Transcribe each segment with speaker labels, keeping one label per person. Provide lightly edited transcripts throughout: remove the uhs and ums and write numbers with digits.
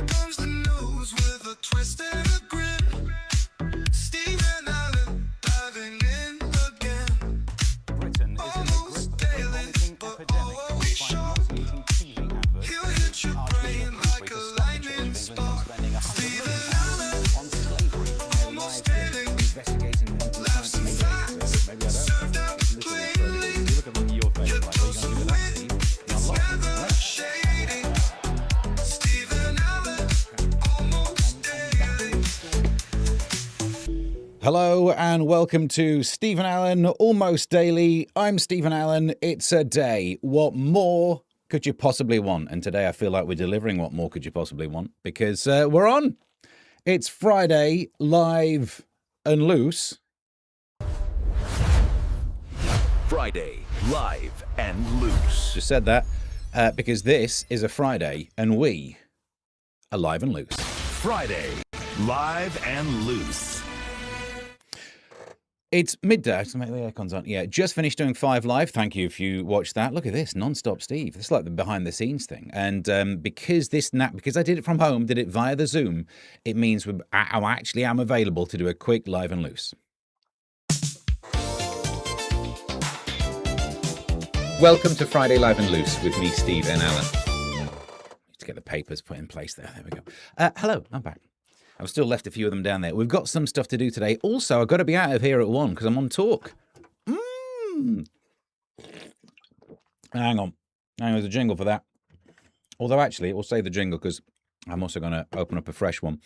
Speaker 1: comes the news with a twist and a grin. Stephen Allen diving in again.
Speaker 2: Britain is in the grip of a vomiting epidemic.
Speaker 1: we show. He'll hit your brain like a lightning spark. Stephen Allen,
Speaker 2: on slavery.
Speaker 1: almost daily.
Speaker 2: Investigating
Speaker 1: Laughs and facts, served out plainly.
Speaker 2: Look at your face.
Speaker 1: Your
Speaker 2: Like, what are you
Speaker 1: dose
Speaker 2: going to do
Speaker 1: of
Speaker 2: with that,
Speaker 1: wit,
Speaker 2: Steve?
Speaker 1: it's never shady. Stephen Allen, almost daily.
Speaker 3: Hello and welcome to Stephen Allen, Almost Daily. I'm Stephen Allen. It's a day. What more could you possibly want? And today I feel like we're delivering what more could you possibly want because we're on. It's Friday, live and loose.
Speaker 4: Friday, live and loose.
Speaker 3: Just said that because this is a Friday and we are live and loose.
Speaker 4: Friday, live and loose.
Speaker 3: It's midday. Let's make the aircons on. Yeah, just finished doing 5 Live. Thank you if you watched that. Look at this, non-stop Steve. This is like the behind-the-scenes thing. And because I did it from home, did it via the Zoom, it means I actually am available to do a quick live and loose. Welcome to Friday Live and Loose with me, Steve and Alan. Need to get the papers put in place there. There we go. Hello, I'm back. I've still left a few of them down there. We've got some stuff to do today. Also, I've got to be out of here at 1 because I'm on talk. Hang on. There's a jingle for that. Although, actually, we'll save the jingle because I'm also going to open up a fresh one.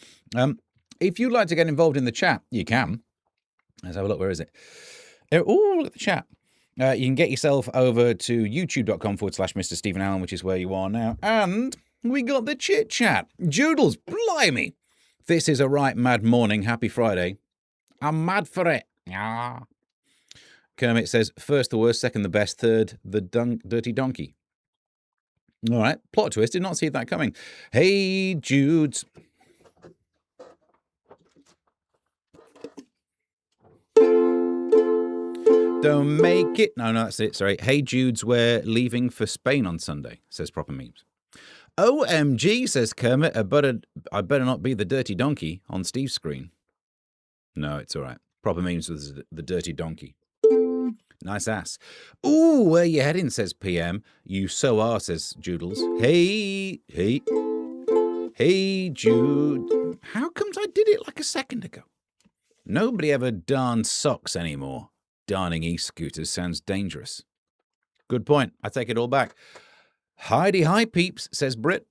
Speaker 3: If you'd like to get involved in the chat, you can. Let's have a look. Where is it? Oh, look at the chat. You can get yourself over to youtube.com/Mr. Stephen Allen, which is where you are now. And we got the chit chat. Joodles, blimey. This is a right mad morning. Happy Friday. I'm mad for it. Ah. Kermit says, first the worst, second the best, third the dirty donkey. All right. Plot twist. Did not see that coming. Hey, Judes. Don't make it. No, that's it. Sorry. Hey, Judes, we're leaving for Spain on Sunday, says Proper Memes. OMG, says Kermit, I better not be the dirty donkey on Steve's screen. No, it's all right. Proper Memes was the dirty donkey. Nice ass. Ooh, where you heading, says PM. You so are, says Joodles. Hey, Jude. How comes I did it like a second ago? Nobody ever darns socks anymore. Darning e-scooters sounds dangerous. Good point. I take it all back. Heidi hi peeps, says Brit.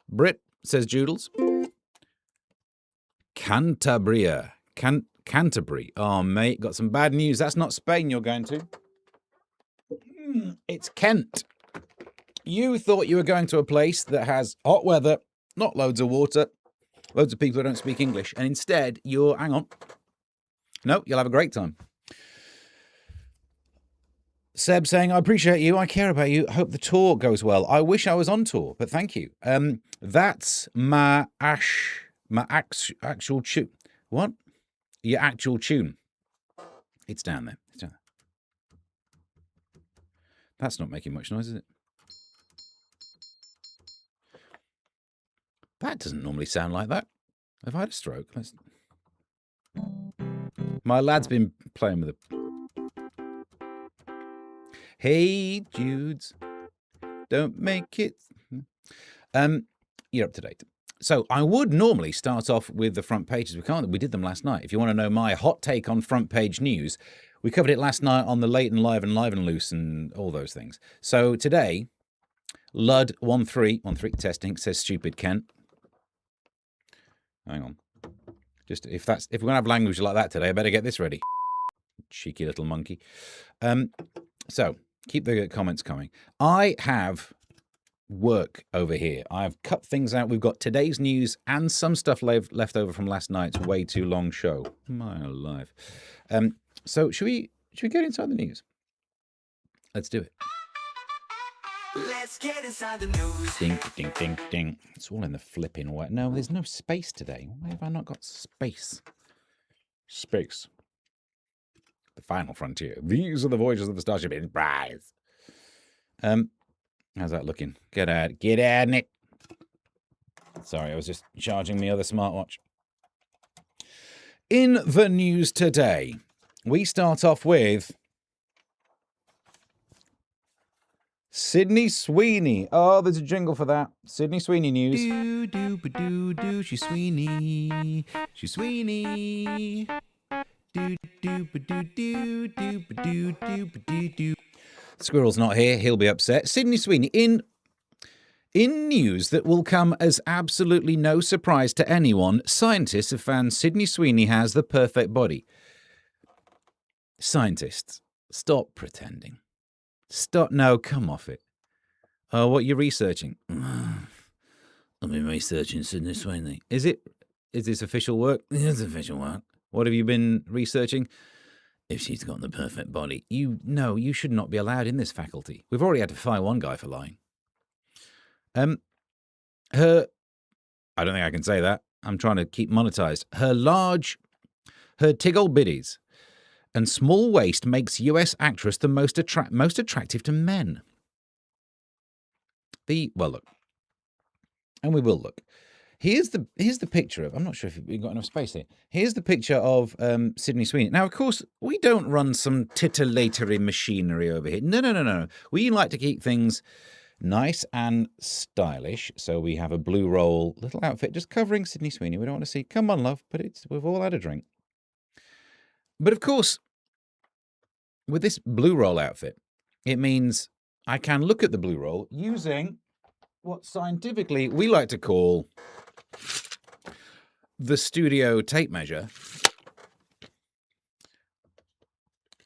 Speaker 3: Brit, says Joodles. Cantabria. Canterbury. Oh, mate, got some bad news. That's not Spain you're going to. It's Kent. You thought you were going to a place that has hot weather, not loads of water, loads of people who don't speak English, and instead you're, hang on. No, you'll have a great time. Seb saying, I appreciate you. I care about you. Hope the tour goes well. I wish I was on tour, but thank you. That's my actual tune. What? Your actual tune. It's down there. It's down there. That's not making much noise, is it? That doesn't normally sound like that. Have I had a stroke? My lad's been playing with it. Hey, Judes, don't make it. You're up to date. So I would normally start off with the front pages. We can't. We did them last night. If you want to know my hot take on front page news, we covered it last night on the late and live and loose and all those things. So today, Lud13 testing says stupid Kent. Hang on. Just if we're gonna have language like that today, I better get this ready. Cheeky little monkey. So keep the comments coming. I have work over here. I've cut things out. We've got today's news and some stuff left over from last night's way too long show. My life. So should we get inside the news? Let's do it.
Speaker 1: Let's get inside the news.
Speaker 3: Ding, ding, ding, ding. It's all in the flipping way. No, there's no space today. Why have I not got space? Space. The final frontier. These are the voyages of the Starship Enterprise. How's that looking? Get at it. Sorry, I was just charging my other smartwatch. In the news today, we start off with Sydney Sweeney. Oh, there's a jingle for that. Sydney Sweeney news.
Speaker 5: Do do ba do do. She's Sweeney. She's Sweeney. Do do ba do do do ba do do ba do do.
Speaker 3: Squirrel's not here. He'll be upset. Sydney Sweeney in news that will come as absolutely no surprise to anyone. Scientists have found Sydney Sweeney has the perfect body. Scientists, stop pretending. Stop. No, come off it. Oh, what you're researching? I've been researching Sydney Sweeney. Is this official work? It's official work. What have you been researching? If she's got the perfect body. You should not be allowed in this faculty. We've already had to fire one guy for lying. I don't think I can say that. I'm trying to keep monetized. Her tig old biddies and small waist makes US actress the most attractive to men. Look. And we will look. Here's the picture of, I'm not sure if we've got enough space here. Here's the picture of Sydney Sweeney. Now, of course, we don't run some titillatory machinery over here. No. We like to keep things nice and stylish. So we have a blue roll little outfit just covering Sydney Sweeney. We don't want to see, come on, love, but we've all had a drink. But of course, with this blue roll outfit, it means I can look at the blue roll using what scientifically we like to call the studio tape measure.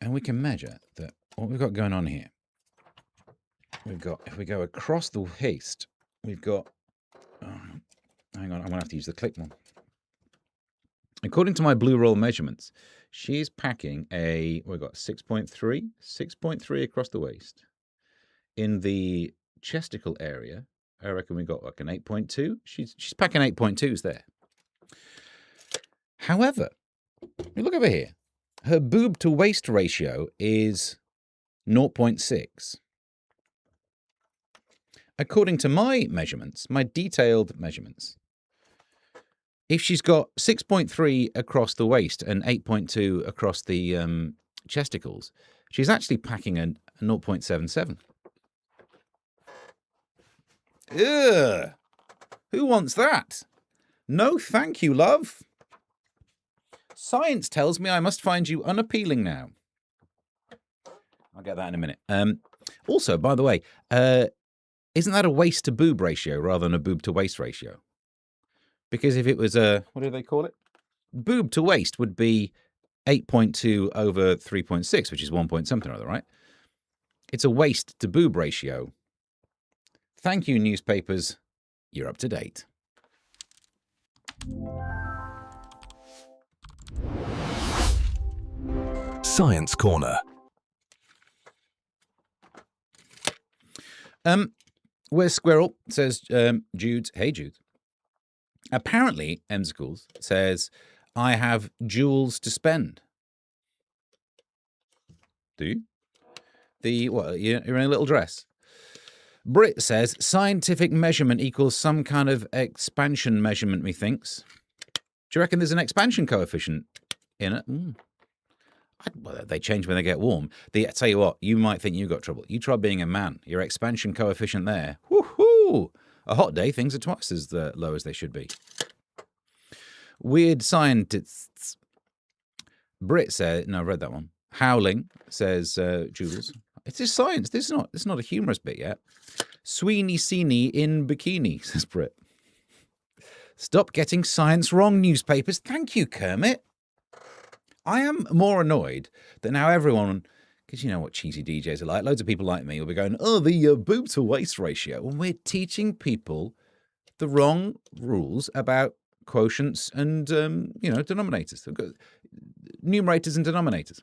Speaker 3: And we can measure that what we've got going on here. If we go across the waist, we've got, hang on, I'm going to have to use the click one. According to my blue roll measurements, she's packing we've got 6.3 across the waist. In the chesticle area, I reckon we got like an 8.2. She's packing 8.2s there. However, look over here. Her boob to waist ratio is 0.6. According to my measurements, my detailed measurements, if she's got 6.3 across the waist and 8.2 across the chesticles, she's actually packing a 0.77. Ugh. Who wants that? No, thank you, love. Science tells me I must find you unappealing now. I'll get that in a minute. Also, by the way, isn't that a waist to boob ratio rather than a boob to waist ratio? Because if it was what do they call it? Boob to waist would be 8.2 over 3.6, which is 1 point something or other, right? It's a waist to boob ratio. Thank you, newspapers. You're up to date.
Speaker 4: Science Corner.
Speaker 3: Where's Squirrel? Says Jude. Hey, Jude. Apparently, Emsicles says, I have jewels to spend. Do you? You're in a little dress. Brit says, scientific measurement equals some kind of expansion measurement, methinks. Do you reckon there's an expansion coefficient in it? Well, they change when they get warm. I tell you what, you might think you've got trouble. You try being a man. Your expansion coefficient there. Woohoo! A hot day, things are twice as low as they should be. Weird scientists. Brit says, no, I read that one. Howling, says Jules. It's just science. This is not a humorous bit yet. Sweeney Seeny in bikini, says Brit. Stop getting science wrong, newspapers. Thank you, Kermit. I am more annoyed that now everyone, because you know what cheesy DJs are like, loads of people like me will be going, the boob to waist ratio. When we're teaching people the wrong rules about quotients and, denominators. Numerators and denominators.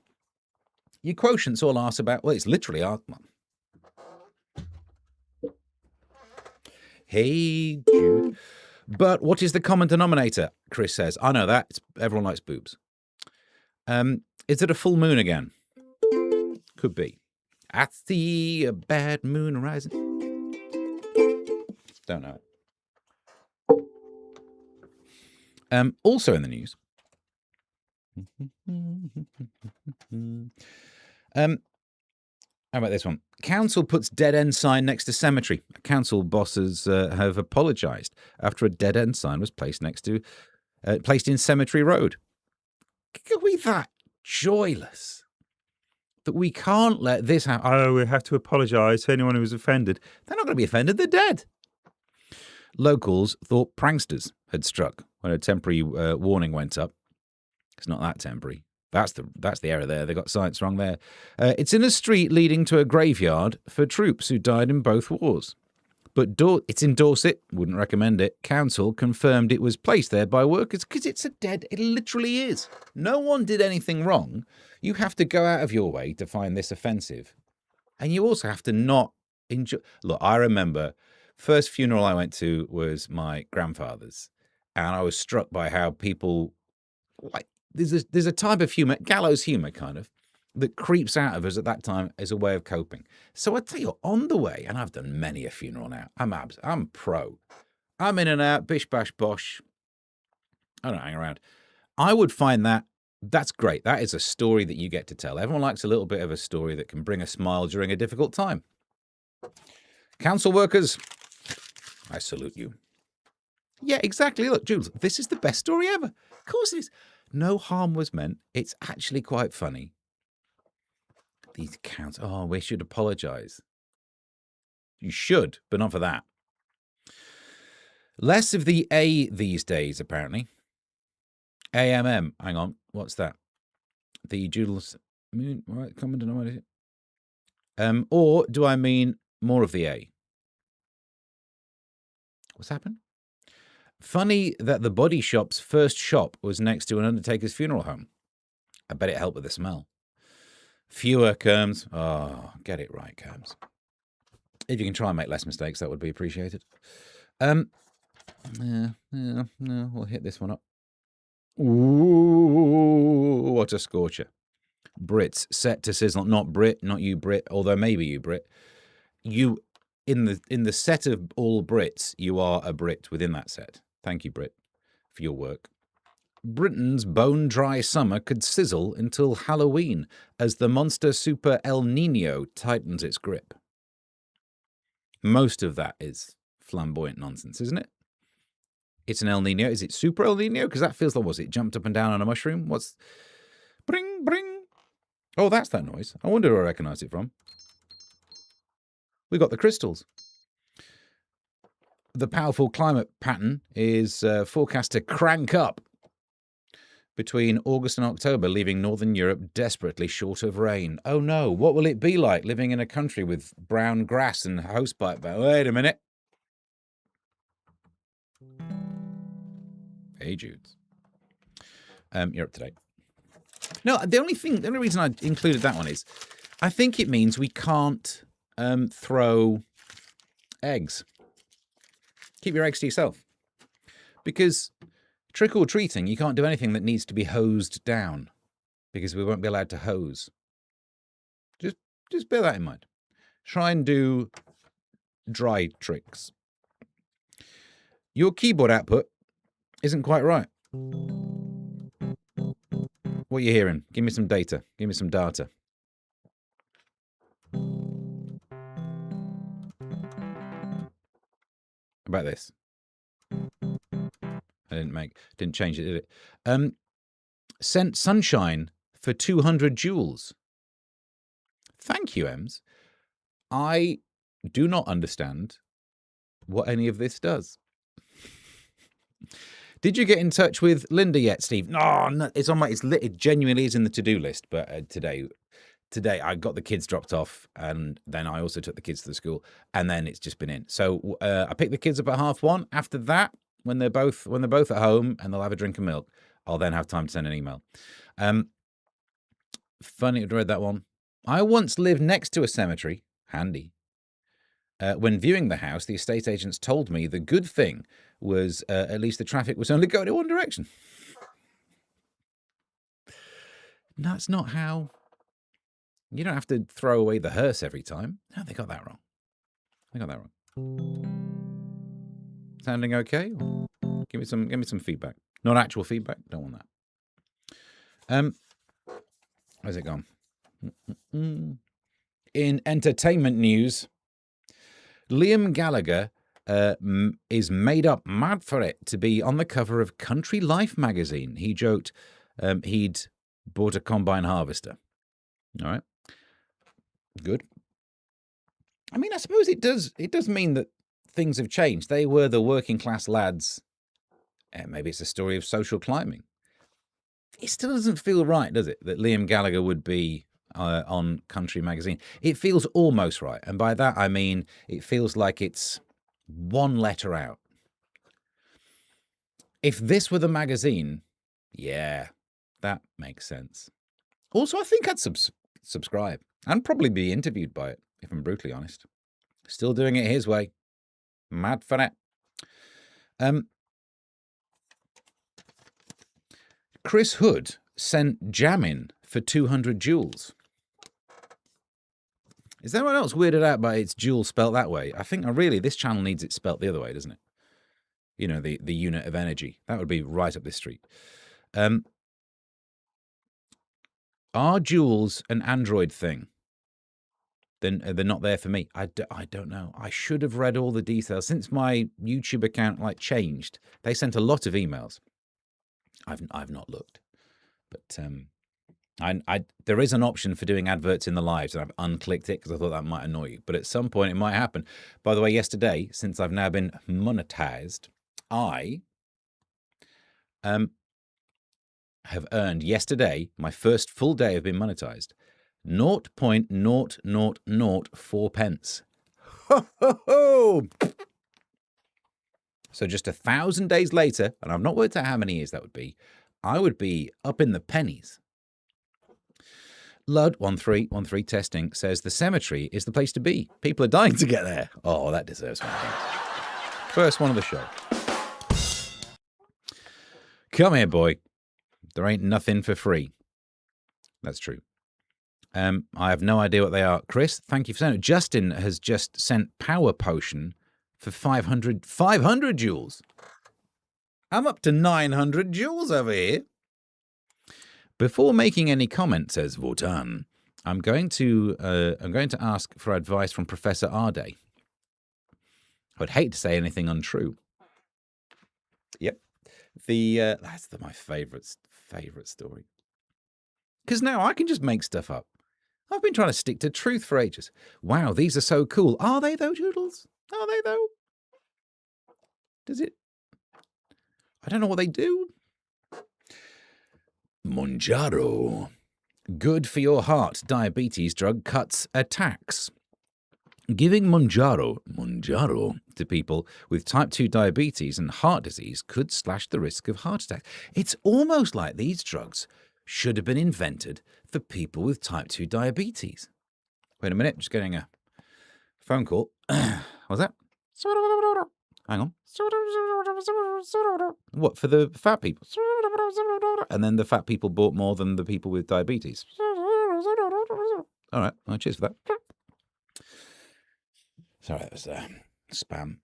Speaker 3: Your quotients all ask about, it's literally our... Hey, Jude. But what is the common denominator? Chris says. I know that. Everyone likes boobs. Is it a full moon again? Could be. I see a bad moon rising. Don't know. Also in the news. How about this one? Council puts dead end sign next to cemetery. Council bosses have apologised after a dead end sign was placed placed in Cemetery Road. Are we that joyless that we can't let this happen? Oh, we have to apologise to anyone who was offended. They're not going to be offended. They're dead. Locals thought pranksters had struck when a temporary warning went up. It's not that temporary. That's the error there. They got science wrong there. It's in a street leading to a graveyard for troops who died in both wars. But it's in Dorset. Wouldn't recommend it. Council confirmed it was placed there by workers because it's it literally is. No one did anything wrong. You have to go out of your way to find this offensive. And you also have to not enjoy. Look, I remember first funeral I went to was my grandfather's. And I was struck by how people like, there's a type of humour, gallows humour kind of, that creeps out of us at that time as a way of coping. So I tell you, on the way, and I've done many a funeral now, I'm pro. I'm in and out, bish, bash, bosh. I don't hang around. I would find that's great. That is a story that you get to tell. Everyone likes a little bit of a story that can bring a smile during a difficult time. Council workers, I salute you. Yeah, exactly. Look, Jules, this is the best story ever. Of course it is. No harm was meant. It's actually quite funny. These counts. Oh, we should apologise. You should, but not for that. Less of the A these days, apparently. AMM. Hang on. What's that? The Jules Moon. Right, comment on what is it? Or do I mean more of the A? What's happened? Funny that the body shop's first shop was next to an undertaker's funeral home. I bet it helped with the smell. Fewer Kerms. Oh, get it right, Kerms. If you can try and make less mistakes, that would be appreciated. Yeah, we'll hit this one up. Ooh, what a scorcher. Brits set to sizzle. Not Brit, not you Brit, although maybe you Brit. You, in the set of all Brits, you are a Brit within that set. Thank you, Brit, for your work. Britain's bone-dry summer could sizzle until Halloween as the monster super El Nino tightens its grip. Most of that is flamboyant nonsense, isn't it? It's an El Nino. Is it super El Nino? Because that feels like, was it jumped up and down on a mushroom? What's... Bring, bring. Oh, that's that noise. I wonder where I recognise it from. We got the crystals. The powerful climate pattern is forecast to crank up between August and October, leaving Northern Europe desperately short of rain. Oh no, what will it be like living in a country with brown grass and hosepipe? Wait a minute. Hey, Judes. You're up to date. No, the only reason I included that one is I think it means we can't throw eggs. Keep your eggs to yourself. Because trick-or-treating, you can't do anything that needs to be hosed down. Because we won't be allowed to hose. Just bear that in mind. Try and do dry tricks. Your keyboard output isn't quite right. What are you hearing? Give me some data. Give me some data. About this. I didn't change it, did it? Sent sunshine for 200 joules. Thank you, Ems. I do not understand what any of this does. Did you get in touch with Linda yet, Steve? No, it's on it genuinely is in the to-do list, but today I got the kids dropped off, and then I also took the kids to the school, and then it's just been in. So I picked the kids up at 1:30. After that, when they're both at home and they'll have a drink of milk, I'll then have time to send an email. Funny, I read that one. I once lived next to a cemetery. Handy. When viewing the house, the estate agents told me the good thing was at least the traffic was only going in one direction. No, that's not how. You don't have to throw away the hearse every time. No, they got that wrong. They got that wrong. Sounding okay? Give me some feedback. Not actual feedback. Don't want that. Where's it gone? In entertainment news, Liam Gallagher is made up mad for it to be on the cover of Country Life magazine. He joked he'd bought a combine harvester. All right. Good. I mean, I suppose it does mean that things have changed. They were the working class lads. Maybe it's a story of social climbing. It still doesn't feel right, does it, that Liam Gallagher would be on Country magazine? It feels almost right. And by that, I mean, it feels like it's one letter out. If this were the magazine, yeah, that makes sense. Also, I think I'd subscribe and probably be interviewed by it, if I'm brutally honest. Still doing it his way. Mad for it. Chris Hood sent Jammin for 200 joules. Is there anyone else weirded out by its joule spelt that way? I think really this channel needs it spelt the other way, doesn't it? You know, the unit of energy. That would be right up this street. Are joules an Android thing? Then they're not there for me. I don't know. I should have read all the details. Since my YouTube account changed, they sent a lot of emails. I've not looked, but there is an option for doing adverts in the lives, and I've unclicked it because I thought that might annoy you. But at some point it might happen. By the way, yesterday, since I've now been monetized, I have earned yesterday, my first full day of being monetized, 0.0004 pence. Ho, ho, ho! So just 1,000 days later, and I've not worked out how many years that would be, I would be up in the pennies. Lud1313 testing says the cemetery is the place to be. People are dying to get there. Oh, that deserves one. First one of the show. Come here, boy. There ain't nothing for free. That's true. I have no idea what they are. Chris, thank you for sending it. Justin has just sent Power Potion for 500 joules. I'm up to 900 joules over here. Before making any comment, says Votan, I'm going to ask for advice from Professor Arde. I would hate to say anything untrue. Yep. That's my favorite story. Because now I can just make stuff up. I've been trying to stick to truth for ages. Wow, these are so cool. Are they though, Joodles? Are they though? Does it? I don't know what they do. Monjaro. Good for your heart diabetes drug cuts attacks. Giving Monjaro to people with type 2 diabetes and heart disease could slash the risk of heart attack. It's almost like these drugs should have been invented for people with type 2 diabetes. Wait a minute, just getting a phone call. What's that? Hang on. What, for the fat people? And then the fat people bought more than the people with diabetes. All right, well, cheers for that. Sorry, that was spam.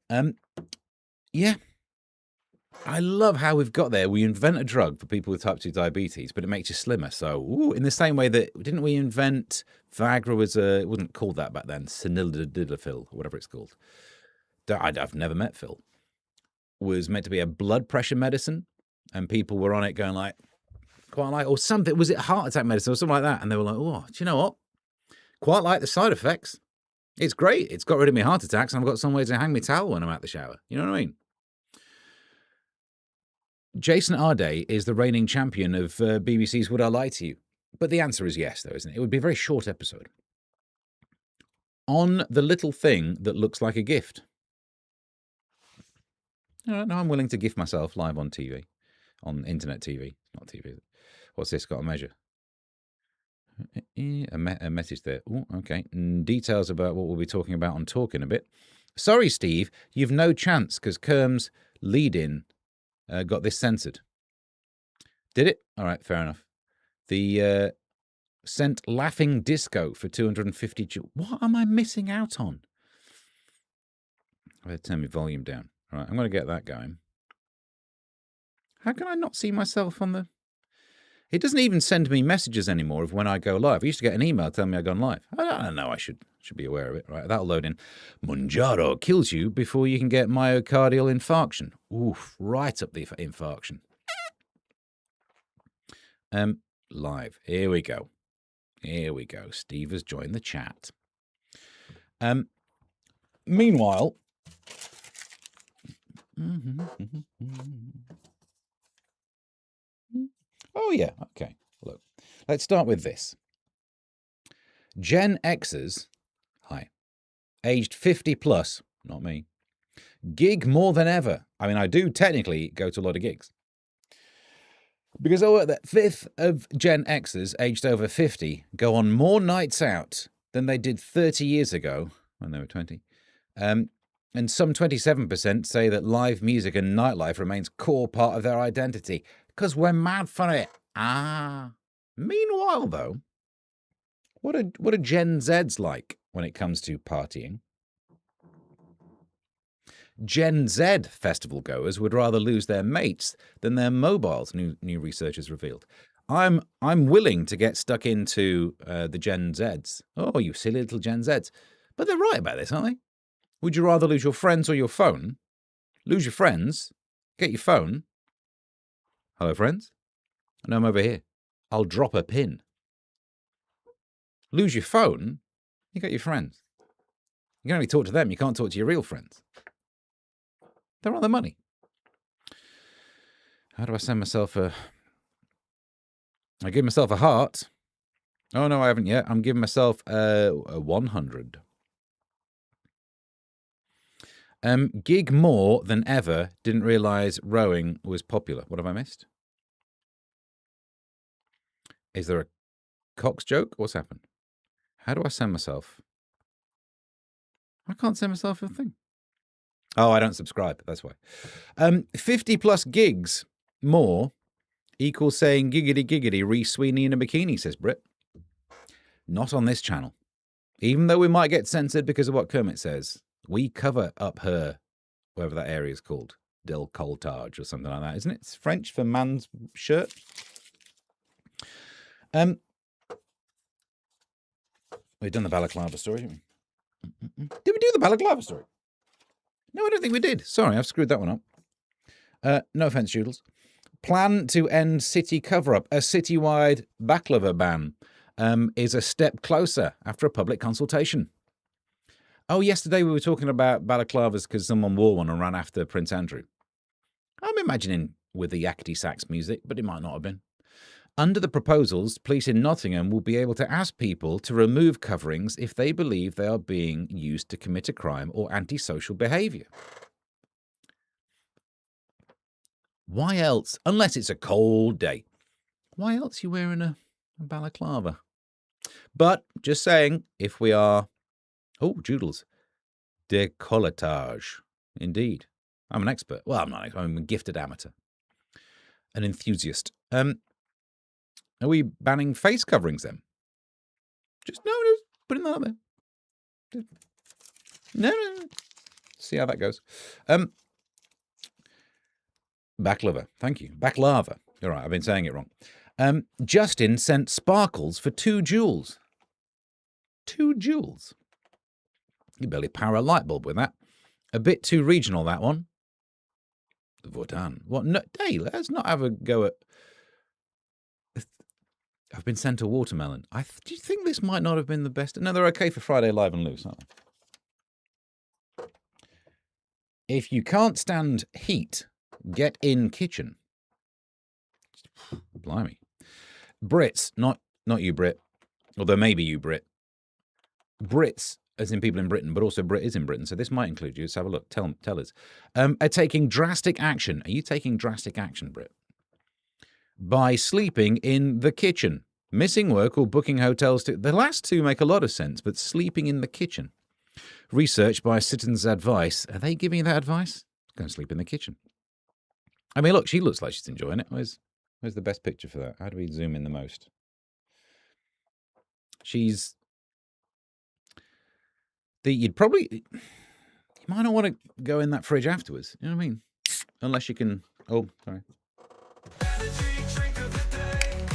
Speaker 3: Yeah. I love how we've got there. We invent a drug for people with type 2 diabetes, but it makes you slimmer. So, in the same way that, didn't we invent Viagra it wasn't called that back then, Sildenafil, or whatever it's called. I've never met Phil. Was meant to be a blood pressure medicine, and people were on it going quite like, or something, was it heart attack medicine or something like that? And they were like, oh, do you know what? Quite like the side effects. It's great. It's got rid of my heart attacks, and I've got some way to hang my towel when I'm out the shower. You know what I mean? Jason Arde is the reigning champion of BBC's Would I Lie to You? But the answer is yes, though, isn't it? It would be a very short episode. On the little thing that looks like a gift. No, I'm willing to gift myself live on TV, on internet TV, not TV. What's this got a measure? A message there. Oh, okay. Details about what we'll be talking about on Talk in a bit. Sorry, Steve, you've no chance because Kerm's lead-in got this censored. Did it? All right, fair enough. The sent laughing disco for 250 joules. What am I missing out on? I better turn my volume down. All right, I'm going to get that going. How can I not see myself on the... It doesn't even send me messages anymore of when I go live. I used to get an email telling me I'd gone live. I don't know. I should be aware of it. Right, that'll load in. Manjaro kills you before you can get myocardial infarction. Oof, right up the infarction. Live. Here we go. Here we go. Steve has joined the chat. Meanwhile... Oh, yeah. Okay. Look, let's start with this. Gen Xers, hi, aged 50 plus, not me, gig more than ever. I mean, I do technically go to a lot of gigs. Because the fifth of Gen Xers aged over 50 go on more nights out than they did 30 years ago when they were 20. And some 27% say that live music and nightlife remains core part of their identity. Because we're mad for it. Meanwhile, though, what are Gen Zs like when it comes to partying? Gen Z festival goers would rather lose their mates than their mobiles, new research has revealed. I'm willing to get stuck into the Gen Zs. Oh, you silly little Gen Zs. But they're right about this, aren't they? Would you rather lose your friends or your phone? Lose your friends, get your phone. Hello, friends. No, I'm over here. I'll drop a pin. Lose your phone, you got your friends. You can only talk to them. You can't talk to your real friends. They're on the money. How do I send myself a... I give myself a heart. Oh, no, I haven't yet. I'm giving myself a 100. Gig more than ever. Didn't realise rowing was popular. What have I missed? Is there a Cox joke? What's happened? How do I send myself? I can't send myself a thing. Oh, I don't subscribe. That's why. 50 plus gigs more equals saying giggity giggity re Sweeney in a bikini, says Brit. Not on this channel. Even though we might get censored because of what Kermit says, we cover up her, whatever that area is called, décolletage or something like that, isn't it? It's French for man's shirt. We've done the balaclava story, haven't we? Did we do the balaclava story? No, I don't think we did. Sorry, I've screwed that one up. No offense, Joodles. Plan to end city cover-up. A citywide baklava ban is a step closer after a public consultation. Oh, yesterday we were talking about balaclavas because someone wore one and ran after Prince Andrew. I'm imagining with the yakety sax music, but it might not have been. Under the proposals, police in Nottingham will be able to ask people to remove coverings if they believe they are being used to commit a crime or antisocial behaviour. Why else, unless it's a cold day, why else are you wearing a balaclava? But, just saying, if we are... Oh, Joodles. Décolletage. Indeed. I'm an expert. Well, I'm not. I'm a gifted amateur. An enthusiast. Are we banning face coverings then? Just putting that out there. No. See how that goes. Baklava. Thank you. Baklava. All right, I've been saying it wrong. Justin sent sparkles for 2 joules. 2 joules. You barely power a light bulb with that. A bit too regional, that one. Votan. What? No, hey, let's not have a go at... I've been sent a watermelon. Do you think this might not have been the best? No, they're okay for Friday Live and Loose, aren't they? If you can't stand heat, get in kitchen. Blimey. Brits, not you, Brit. Although maybe you, Brit. Brits, as in people in Britain, but also Brit is in Britain, so this might include you. Let's have a look. Tell us. Are taking drastic action. Are you taking drastic action, Brit? By sleeping in the kitchen. Missing work or booking hotels. The last two make a lot of sense, but sleeping in the kitchen. Research by Citizens Advice. Are they giving you that advice? Go and sleep in the kitchen. I mean, look, she looks like she's enjoying it. Where's the best picture for that? How do we zoom in the most? She's you might not want to go in that fridge afterwards. You know what I mean? Unless you can. Oh, sorry.
Speaker 1: Energy drink of the day.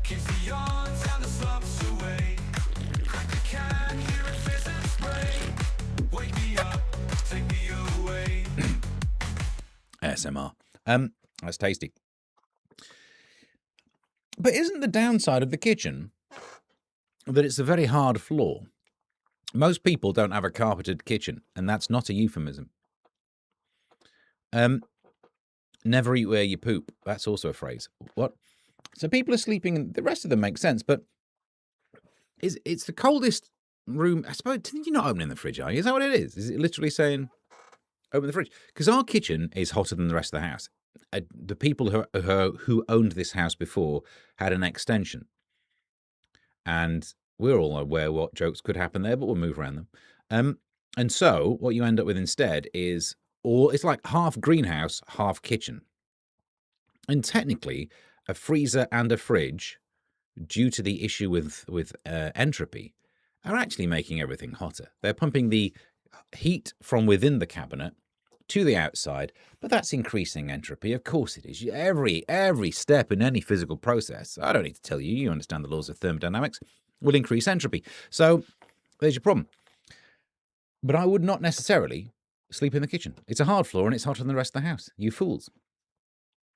Speaker 1: Keeps the yawns and the slumps away. Crack the can, hear it fizz and spray. Wake me up, take me away.
Speaker 3: ASMR. That's tasty. But isn't the downside of the kitchen that it's a very hard floor? Most people don't have a carpeted kitchen, and that's not a euphemism. Never eat where you poop. That's also a phrase. What? So people are sleeping, the rest of them make sense, but it's the coldest room. I suppose you're not opening the fridge, are you? Is that what it is? Is it literally saying open the fridge? Because our kitchen is hotter than the rest of the house. The people who owned this house before had an extension, and we're all aware what jokes could happen there, but we'll move around them. And so what you end up with instead is it's like half greenhouse, half kitchen. And technically, a freezer and a fridge, due to the issue with entropy, are actually making everything hotter. They're pumping the heat from within the cabinet to the outside, but that's increasing entropy. Of course it is. Every step in any physical process, I don't need to tell you, you understand the laws of thermodynamics, will increase entropy. So there's your problem. But I would not necessarily sleep in the kitchen. It's a hard floor and it's hotter than the rest of the house. You fools.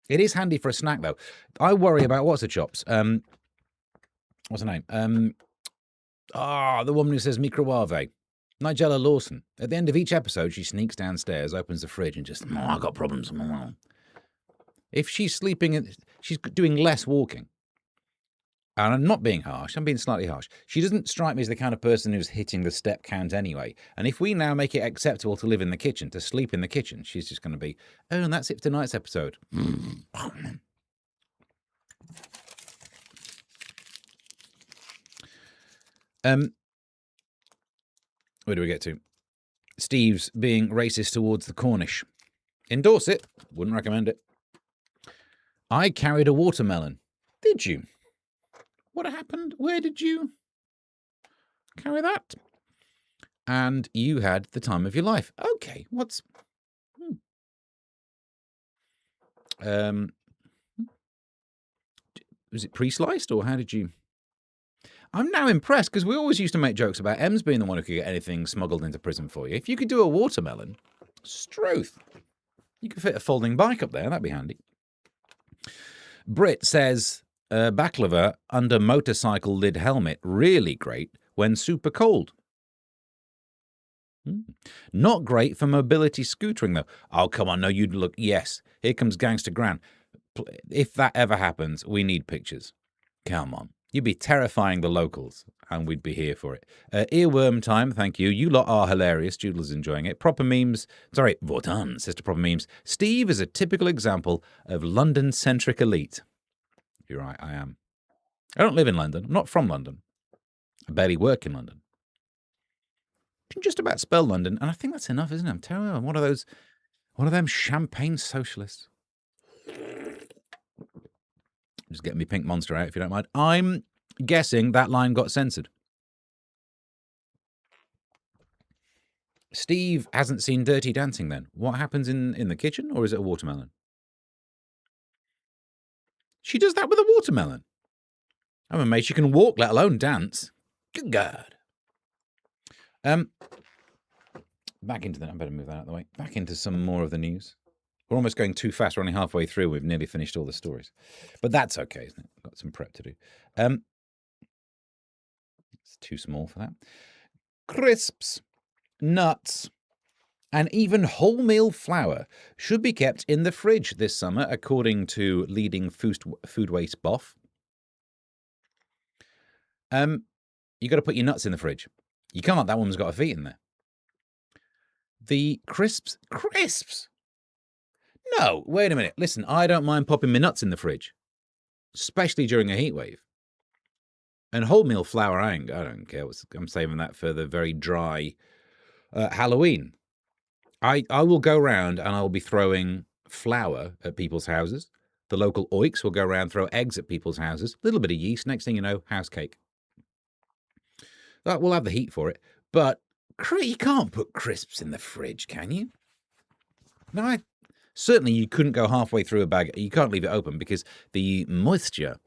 Speaker 3: It is handy for a snack, though. I worry about what's the chops. What's her name? The woman who says microwave. Nigella Lawson. At the end of each episode, she sneaks downstairs, opens the fridge, and just, I've got problems. If she's sleeping, she's doing less walking. And I'm not being harsh, I'm being slightly harsh. She doesn't strike me as the kind of person who's hitting the step count anyway. And if we now make it acceptable to live in the kitchen, to sleep in the kitchen, she's just going to be, and that's it for tonight's episode. Where do we get to? Steve's being racist towards the Cornish. Endorse it. Wouldn't recommend it. I carried a watermelon. Did you? What happened? Where did you carry that? And you had the time of your life. Okay, what's... was it pre-sliced, or how did you... I'm now impressed, because we always used to make jokes about Ems being the one who could get anything smuggled into prison for you. If you could do a watermelon, Struth. You could fit a folding bike up there, that'd be handy. Brit says... baklava under motorcycle lid helmet, really great when super cold. Not great for mobility scootering, though. Oh, come on, no, you'd look. Yes, here comes Gangster Gran. If that ever happens, we need pictures. Come on. You'd be terrifying the locals, and we'd be here for it. Earworm time, thank you. You lot are hilarious. Doodle's enjoying it. Proper memes. Sorry, Vortan says to Proper Memes. Steve is a typical example of London-centric elite. You're right, I am. I don't live in London. I'm not from London. I barely work in London. I can just about spell London, and I think that's enough, isn't it? I'm telling you, I'm one of them champagne socialists. Just get me Pink Monster out, if you don't mind. I'm guessing that line got censored. Steve hasn't seen Dirty Dancing, then. What happens in the kitchen, or is it a watermelon? She does that with a watermelon. I'm amazed she can walk, let alone dance. Good God. Back into that. I better move that out of the way. Back into some more of the news. We're almost going too fast. We're only halfway through. We've nearly finished all the stories. But that's okay, isn't it? Got some prep to do. It's too small for that. Crisps, nuts, and even wholemeal flour should be kept in the fridge this summer, according to leading food waste boff. You got to put your nuts in the fridge. You can't. That one's got her feet in there. The crisps. No, wait a minute. Listen, I don't mind popping my nuts in the fridge, especially during a heat wave. And wholemeal flour, I don't care. I'm saving that for the very dry Halloween. I will go around and I'll be throwing flour at people's houses. The local oiks will go around, throw eggs at people's houses. A little bit of yeast. Next thing you know, house cake. We'll have the heat for it. But you can't put crisps in the fridge, can you? No, certainly you couldn't go halfway through a bag. You can't leave it open because the moisture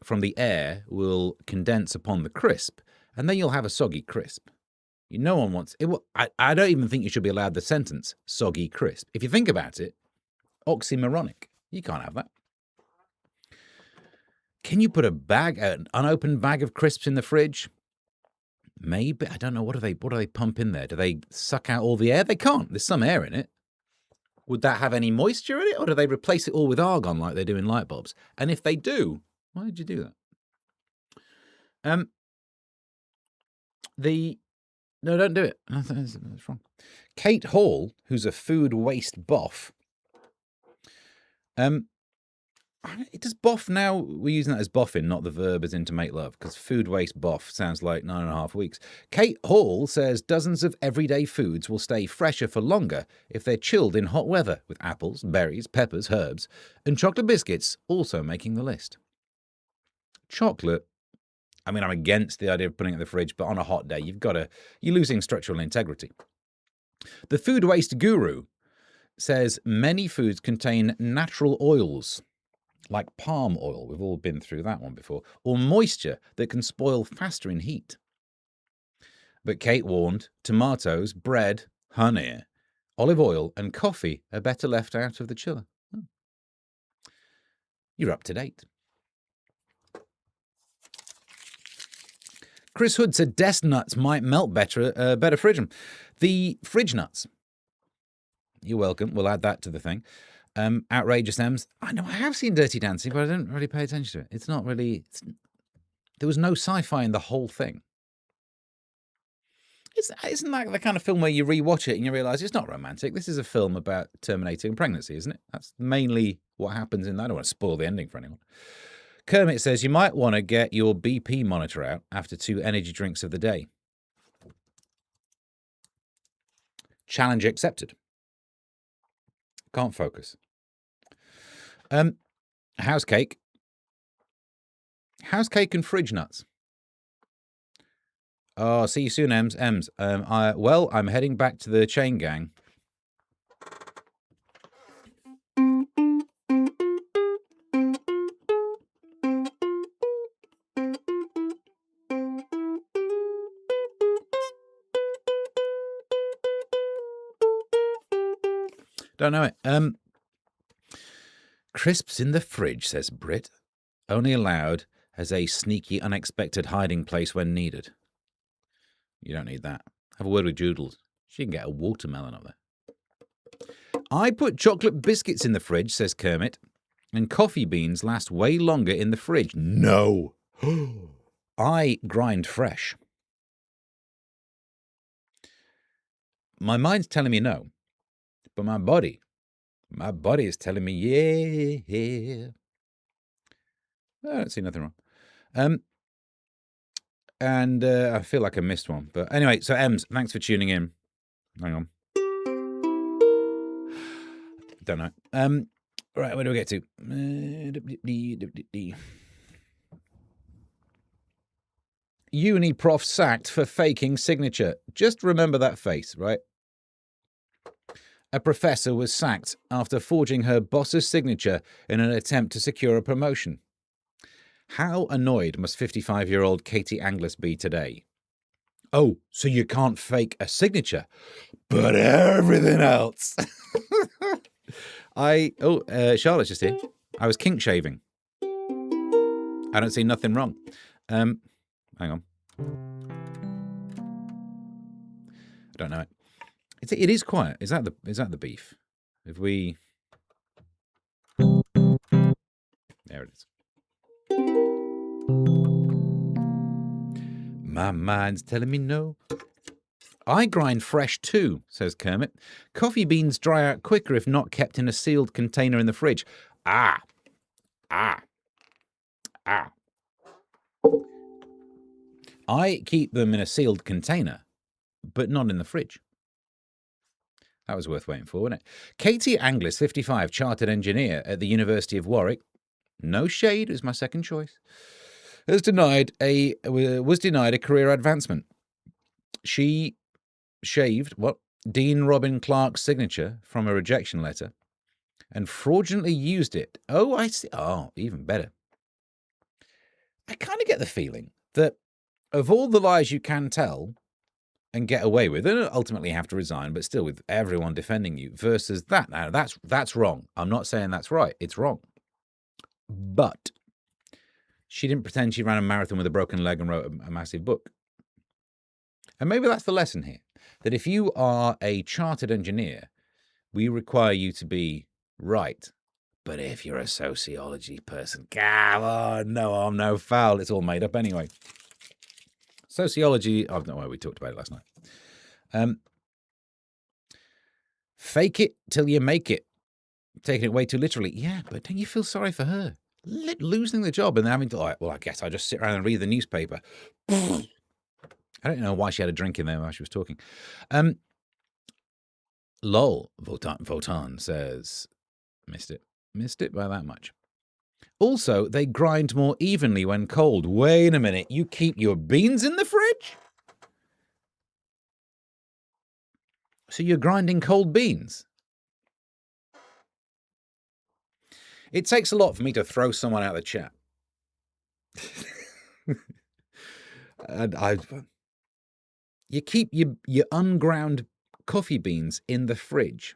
Speaker 3: from the air will condense upon the crisp, and then you'll have a soggy crisp. No one wants it. I don't even think you should be allowed the sentence "soggy crisp." If you think about it, oxymoronic. You can't have that. Can you put an unopened bag of crisps in the fridge? Maybe. I don't know. What do they pump in there? Do they suck out all the air? They can't. There's some air in it. Would that have any moisture in it, or do they replace it all with argon like they do in light bulbs? And if they do, why did you do that? No, don't do it. That's wrong. Kate Hall, who's a food waste boff. Does boff now? We're using that as boffin, not the verb as in to make love, because food waste boff sounds like 9.5 weeks. Kate Hall says dozens of everyday foods will stay fresher for longer if they're chilled in hot weather, with apples, berries, peppers, herbs, and chocolate biscuits also making the list. Chocolate. I mean, I'm against the idea of putting it in the fridge, but on a hot day, you're losing structural integrity. The food waste guru says many foods contain natural oils, like palm oil, we've all been through that one before, or moisture that can spoil faster in heat. But Kate warned tomatoes, bread, honey, olive oil, and coffee are better left out of the chiller. You're up to date. Chris Hood said desk nuts might melt better fridge them. The fridge nuts. You're welcome. We'll add that to the thing. Outrageous M's. I know I have seen Dirty Dancing, but I don't really pay attention to it. It's not really. There was no sci-fi in the whole thing. Isn't that the kind of film where you rewatch it and you realise it's not romantic? This is a film about terminating pregnancy, isn't it? That's mainly what happens in that. I don't want to spoil the ending for anyone. Kermit says you might want to get your BP monitor out after 2 energy drinks of the day. Challenge accepted. Can't focus. House cake. House cake and fridge nuts. Oh, see you soon, Ems. I'm heading back to the chain gang. Don't know it. Crisps in the fridge, says Brit. Only allowed as a sneaky, unexpected hiding place when needed. You don't need that. Have a word with Joodles. She can get a watermelon up there. I put chocolate biscuits in the fridge, says Kermit, and coffee beans last way longer in the fridge. No. I grind fresh. My mind's telling me no, but my body is telling me yeah. I don't see nothing wrong. And I feel like I missed one. But anyway, so Ems, thanks for tuning in. Hang on. Don't know. Right, where do we get to? Uni prof sacked for faking signature. Just remember that face, right? A professor was sacked after forging her boss's signature in an attempt to secure a promotion. How annoyed must 55-year-old Katie Anglis be today? Oh, so you can't fake a signature, but everything else. Charlotte's just here. I was kink shaving. I don't see nothing wrong. Hang on. I don't know it. It is quiet. Is that the beef? If we... There it is. My mind's telling me no. I grind fresh too, says Kermit. Coffee beans dry out quicker if not kept in a sealed container in the fridge. Ah. I keep them in a sealed container, but not in the fridge. That was worth waiting for, wasn't it? Katie Anglis, 55, chartered engineer at the University of Warwick. No shade, is my second choice. Was denied a career advancement She shaved Dean Robin Clark's signature from a rejection letter and fraudulently used it. Oh, I see. Oh, even better. I kind of get the feeling that of all the lies you can tell and get away with, and ultimately have to resign, but still with everyone defending you, versus that. Now, that's wrong. I'm not saying that's right. It's wrong. But she didn't pretend she ran a marathon with a broken leg and wrote a massive book. And maybe that's the lesson here, that if you are a chartered engineer, we require you to be right. But if you're a sociology person, come on, no harm, no foul. It's all made up anyway. Sociology, I don't know why we talked about it last night. Fake it till you make it. Taking it way too literally. Yeah, but don't you feel sorry for her? Losing the job and having to, well, I guess I'll just sit around and read the newspaper. I don't know why she had a drink in there while she was talking. Lol, Votan says, missed it by that much. Also, they grind more evenly when cold. Wait a minute, you keep your beans in the fridge? So you're grinding cold beans? It takes a lot for me to throw someone out of the chat. And you keep your unground coffee beans in the fridge.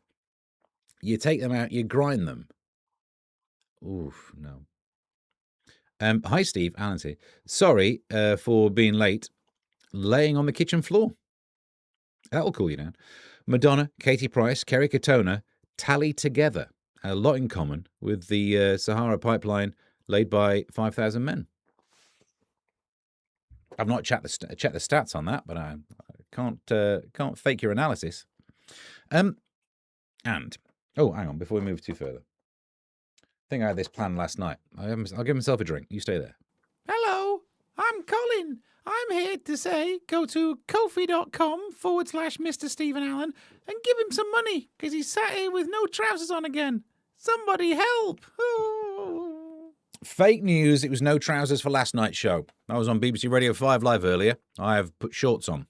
Speaker 3: You take them out, you grind them. Oof, no. Hi, Steve. Alan's here. Sorry for being late. Laying on the kitchen floor. That'll cool you down. Madonna, Katie Price, Kerry Katona tally together. A lot in common with the Sahara pipeline laid by 5,000 men. I've not checked the stats on that, but I can't fake your analysis. Oh, hang on, before we move too further. I think I had this planned last night. I'll give myself a drink. You stay there.
Speaker 5: Hello, I'm Colin. I'm here to say go to kofi.com/Mr. Stephen Allen and give him some money because he's sat here with no trousers on again. Somebody help. Oh.
Speaker 3: Fake news. It was no trousers for last night's show. I was on BBC Radio 5 Live earlier. I have put shorts on.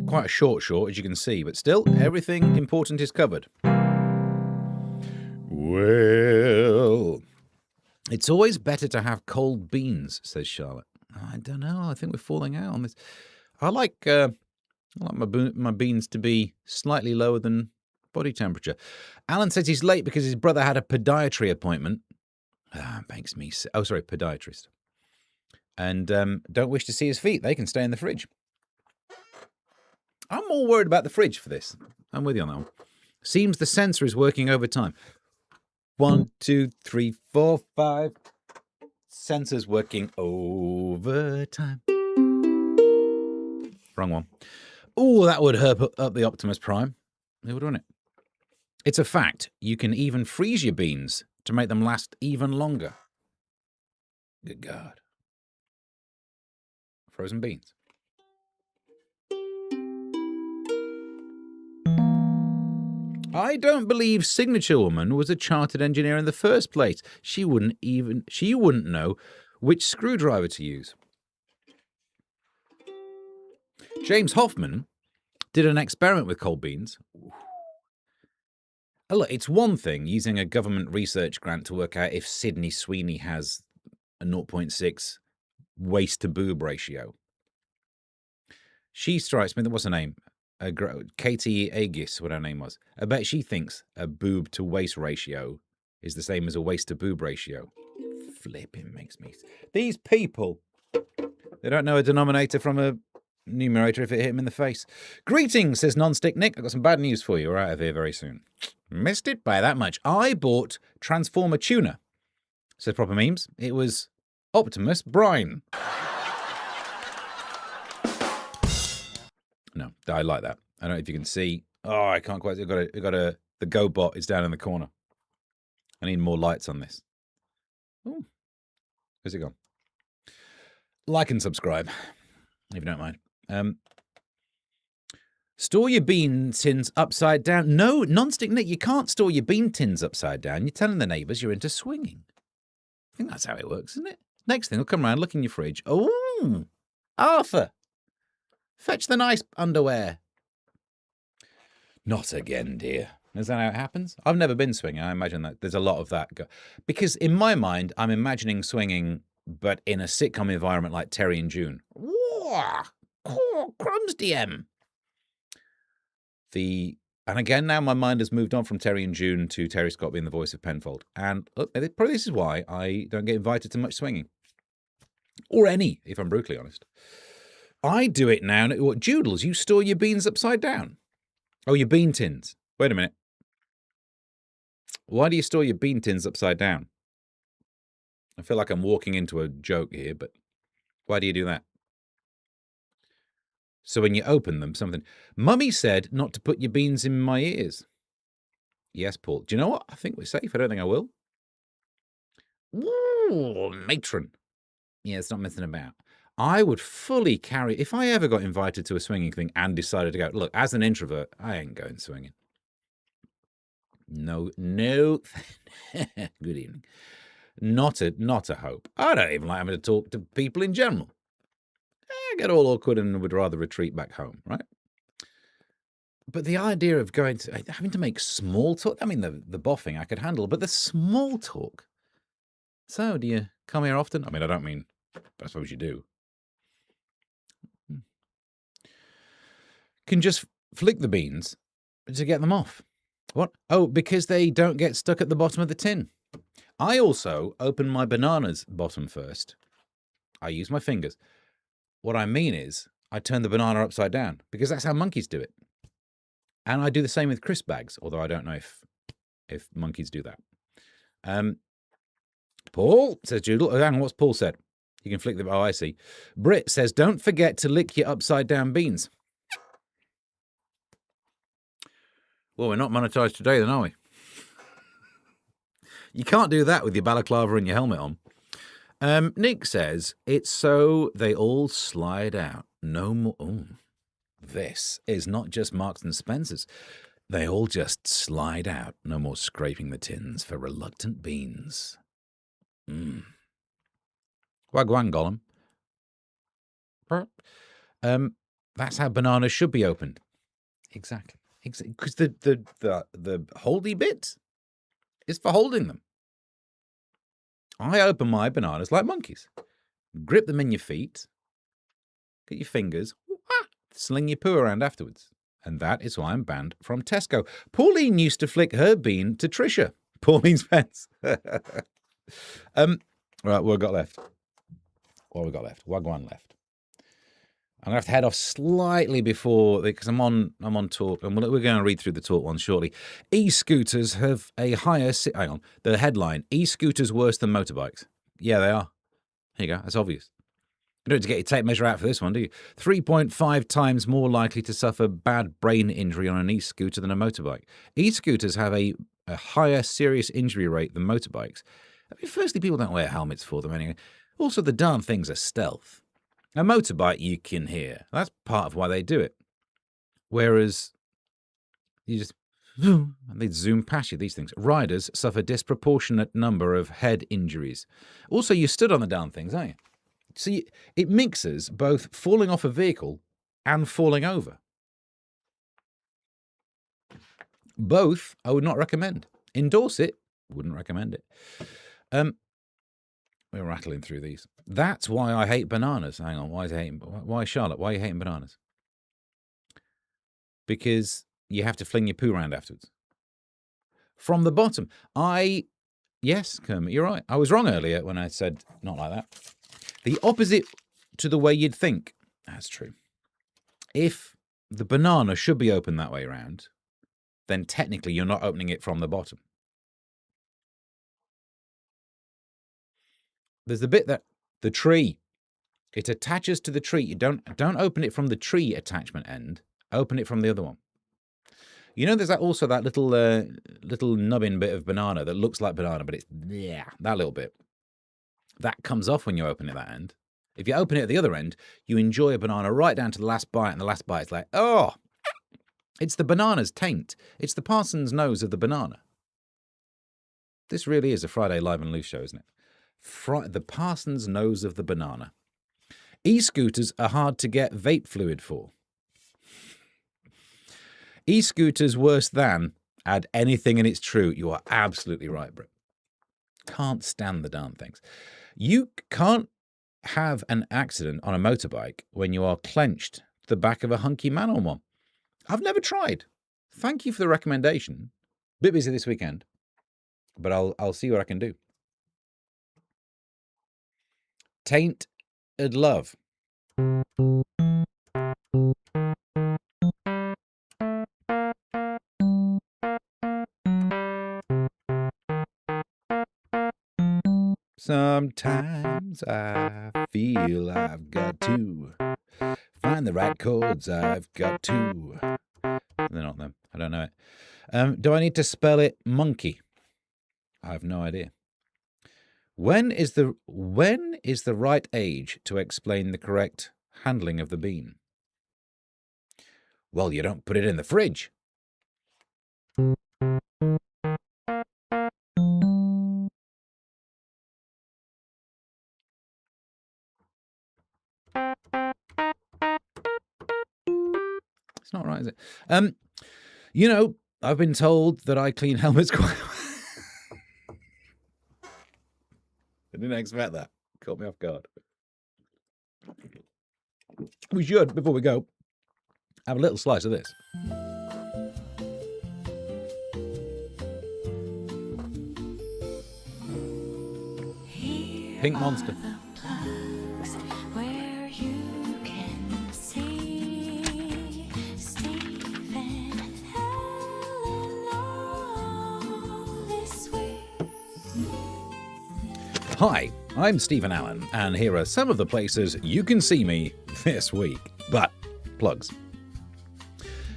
Speaker 3: Quite a short, as you can see, but still, everything important is covered. Well, it's always better to have cold beans, says Charlotte. I don't know. I think we're falling out on this. I like my beans to be slightly lower than body temperature. Alan says he's late because his brother had a podiatry appointment. Makes me sick. Oh, sorry, podiatrist. And don't wish to see his feet. They can stay in the fridge. I'm more worried about the fridge for this. I'm with you on that one. Seems the sensor is working overtime. 1, 2, 3, 4, 5. Sensor's working overtime. Wrong one. Oh, that would herp up the Optimus Prime. It would, wouldn't it? It's a fact. You can even freeze your beans to make them last even longer. Good God. Frozen beans. I don't believe Signature Woman was a chartered engineer in the first place. She wouldn't know which screwdriver to use. James Hoffman did an experiment with cold beans. Look, it's one thing using a government research grant to work out if Sydney Sweeney has a 0.6 waist to boob ratio. She strikes me, what's her name? Katie Aegis, what her name was. I bet she thinks a boob to waist ratio is the same as a waist to boob ratio. Flipping makes me... These people, they don't know a denominator from a numerator if it hit him in the face. Greetings, says Non-Stick Nick. I've got some bad news for you. We're out of here very soon. Missed it by that much. I bought Transformer Tuna, says Proper Memes. It was Optimus Brine. No, I like that. I don't know if you can see. Oh, I can't quite. The Go bot is down in the corner. I need more lights on this. Oh, where's it gone? Like and subscribe, if you don't mind. Store your bean tins upside down. No, Non-Stick Nick, you can't store your bean tins upside down. You're telling the neighbours you're into swinging. I think that's how it works, isn't it? Next thing, they'll come around, look in your fridge. Oh, Arthur, fetch the nice underwear. Not again, dear. Is that how it happens? I've never been swinging. I imagine that there's a lot of that. Because in my mind, I'm imagining swinging, but in a sitcom environment like Terry and June. Whoa! Crumbs, DM. And again, now my mind has moved on from Terry and June to Terry Scott being the voice of Penfold. And look, probably this is why I don't get invited to much swinging. Or any, if I'm brutally honest. I do it now. What, Joodles, you store your beans upside down? Oh, your bean tins. Wait a minute. Why do you store your bean tins upside down? I feel like I'm walking into a joke here, but why do you do that? So when you open them, something... Mummy said not to put your beans in my ears. Yes, Paul. Do you know what? I think we're safe. I don't think I will. Ooh, matron. Yeah, it's not messing about. I would fully carry... If I ever got invited to a swinging thing and decided to go, look, as an introvert, I ain't going swinging. No. Good evening. Not a hope. I don't even like having to talk to people in general. I get all awkward and would rather retreat back home, right? But the idea of having to make small talk, I mean, the boffing I could handle, but the small talk. So, do you come here often? I mean, I don't mean, I suppose you do. Can just flick the beans to get them off. What? Oh, because they don't get stuck at the bottom of the tin. I also open my banana's bottom first. I use my fingers. What I mean is, I turn the banana upside down, because that's how monkeys do it. And I do the same with crisp bags, although I don't know if monkeys do that. Paul, says Joodle. Hang on, what's Paul said? You can flick the... Oh, I see. Britt says, don't forget to lick your upside-down beans. Well, we're not monetized today, then, are we? You can't do that with your balaclava and your helmet on. Nick says, it's so they all slide out. No more... Oh, this is not just Marks and Spencer's. They all just slide out. No more scraping the tins for reluctant beans. Wagwan Gollum. That's how bananas should be opened. Exactly. Because the holdy bit is for holding them. I open my bananas like monkeys. Grip them in your feet. Get your fingers. Sling your poo around afterwards. And that is why I'm banned from Tesco. Pauline used to flick her bean to Trisha. Pauline's pants. Right, what we got left? Wagwan left. I'm going to have to head off slightly before, because I'm on talk, and we're going to read through the talk one shortly. E-scooters have a higher... Hang on. The headline, e-scooters worse than motorbikes. Yeah, they are. Here you go. That's obvious. You don't have to get your tape measure out for this one, do you? 3.5 times more likely to suffer bad brain injury on an e-scooter than a motorbike. E-scooters have a higher serious injury rate than motorbikes. I mean, firstly, people don't wear helmets for them anyway. Also, the darn things are stealth. A motorbike you can hear. That's part of why they do it. Whereas you just... And they zoom past you, these things. Riders suffer disproportionate number of head injuries. Also, you stood on the darn things, aren't you? So it mixes both falling off a vehicle and falling over. Both, I would not recommend. Endorse it, wouldn't recommend it. We're rattling through these. That's why I hate bananas. Hang on, why Charlotte? Why are you hating bananas? Because you have to fling your poo around afterwards. From the bottom. Yes, Kermit, you're right. I was wrong earlier when I said not like that. The opposite to the way you'd think. That's true. If the banana should be opened that way around, then technically you're not opening it from the bottom. There's the bit that the tree, it attaches to the tree. You don't open it from the tree attachment end. Open it from the other one. You know, there's also that little nubbin bit of banana that looks like banana, but it's that little bit. That comes off when you open it that end. If you open it at the other end, you enjoy a banana right down to the last bite, and the last bite is like, oh, it's the banana's taint. It's the Parson's nose of the banana. This really is a Friday Live and Loose show, isn't it? The Parson's nose of the banana. E-scooters are hard to get vape fluid for. E-scooters worse than. Add anything and it's true. You are absolutely right, Brit. Can't stand the darn things. You can't have an accident on a motorbike when you are clenched to the back of a hunky man on one. I've never tried. Thank you for the recommendation. Bit busy this weekend, but I'll see what I can do. Tainted love. Sometimes I feel I've got to find the right chords. I've got to. They're not them. I don't know it. Do I need to spell it monkey? I have no idea. When is the right age to explain the correct handling of the bean? Well, you don't put it in the fridge. It's not right, is it? You know, I've been told that I clean helmets quite well. I didn't expect that. Caught me off guard. We should, before we go, have a little slice of this. Pink Monster.
Speaker 6: Where you can see Stephen Allen all this week.
Speaker 3: Hi, I'm Stephen Allen, and here are some of the places you can see me this week. But, plugs.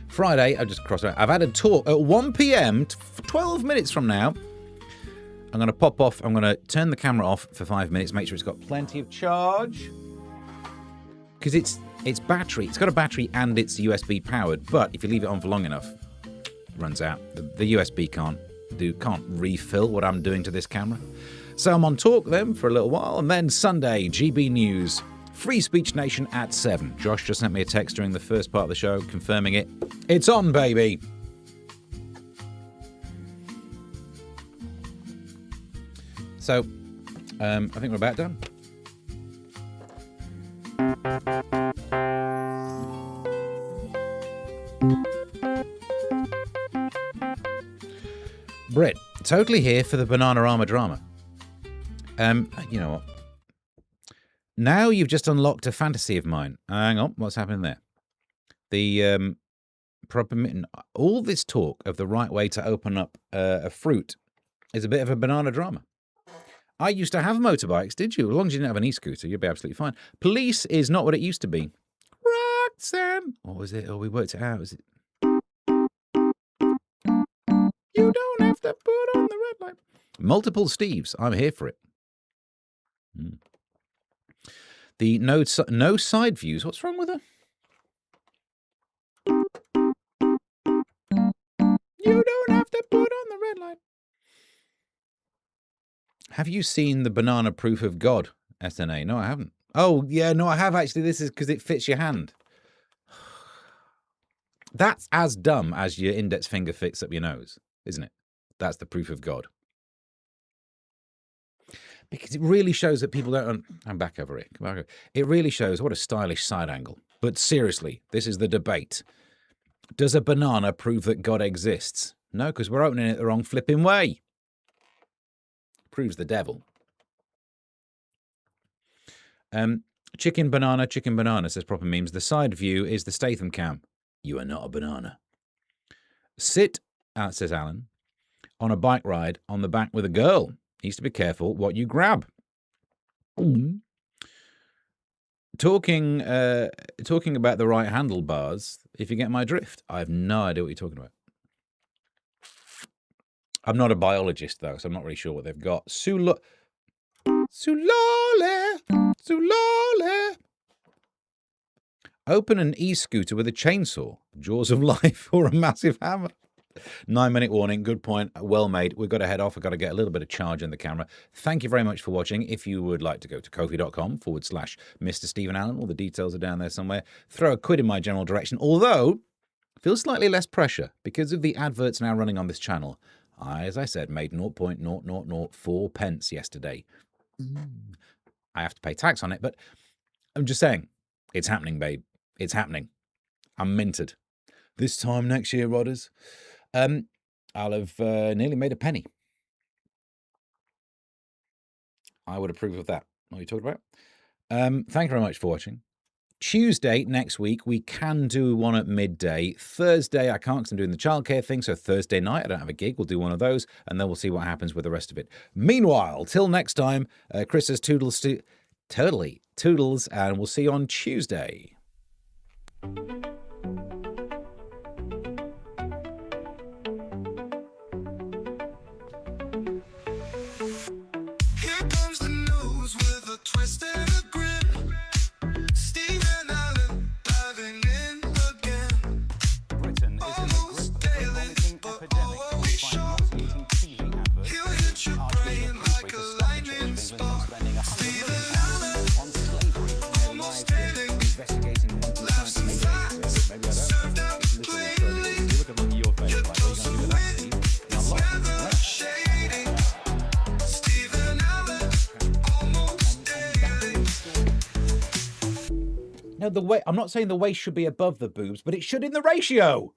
Speaker 3: Friday, I've just crossed out. I've had a talk at 1 p.m, 12 minutes from now. I'm going to pop off. I'm going to turn the camera off for 5 minutes, make sure it's got plenty of charge. Because it's battery. It's got a battery and it's USB powered, but if you leave it on for long enough, it runs out. The USB can't refill what I'm doing to this camera. So I'm on talk then for a little while, and then Sunday, GB News, Free Speech Nation at 7. Josh just sent me a text during the first part of the show confirming it. It's on, baby. So, I think we're about done. Brit, totally here for the Bananarama drama. You know what? Now you've just unlocked a fantasy of mine. Hang on, what's happening there? The all this talk of the right way to open up a fruit is a bit of a banana drama. I used to have motorbikes, did you? As long as you didn't have an e-scooter, you'd be absolutely fine. Police is not what it used to be. Roxanne! What was it? Oh, we worked it out. Was it? You don't have to put on the red light. Multiple Steves. I'm here for it. The no side views. What's wrong with her? You don't have to put on the red light. Have you seen the banana proof of God, SNA? No, I haven't. Oh, yeah, no, I have actually. This is because it fits your hand. That's as dumb as your index finger fits up your nose, isn't it? That's the proof of God. Because it really shows that people don't... I'm back over it. It really shows what a stylish side angle. But seriously, this is the debate. Does a banana prove that God exists? No, because we're opening it the wrong flipping way. Proves the devil. Chicken banana, says Proper Memes. The side view is the Statham cam. You are not a banana. Sit, says Alan, on a bike ride on the back with a girl. Needs to be careful what you grab. Talking about the right handlebars, if you get my drift. I have no idea what you're talking about. I'm not a biologist, though, so I'm not really sure what they've got. Sulole. Open an e-scooter with a chainsaw, jaws of life, or a massive hammer. 9-minute warning. Good point. Well made. We've got to head off. I've got to get a little bit of charge in the camera. Thank you very much for watching. If you would like to go to kofi.com/Mr. Stephen Allen, all the details are down there somewhere. Throw a quid in my general direction. Although, feels slightly less pressure because of the adverts now running on this channel. I, as I said, made 0.0004 pence yesterday. I have to pay tax on it, but I'm just saying, it's happening, babe. It's happening. I'm minted. This time next year, Rodders, I'll have nearly made a penny. I would approve of that. What are you talking about? Thank you very much for watching. Tuesday next week, we can do one at midday. Thursday, I can't because I'm doing the childcare thing. So Thursday night, I don't have a gig. We'll do one of those, and then we'll see what happens with the rest of it. Meanwhile, till next time, Chris says toodles, toodles, and we'll see you on Tuesday.
Speaker 2: Here comes the news with a twist and a grin. Stephen Allen diving in again.
Speaker 5: Britain
Speaker 2: Almost daily, but always sharp. He'll hit your brain like a lightning spark. Stephen Allen, almost daily. Laughs and facts, served out plainly. Yet those who win, it's never shady. Stephen Allen, almost daily.
Speaker 3: No, I'm not saying the waist should be above the boobs, but it should in the ratio.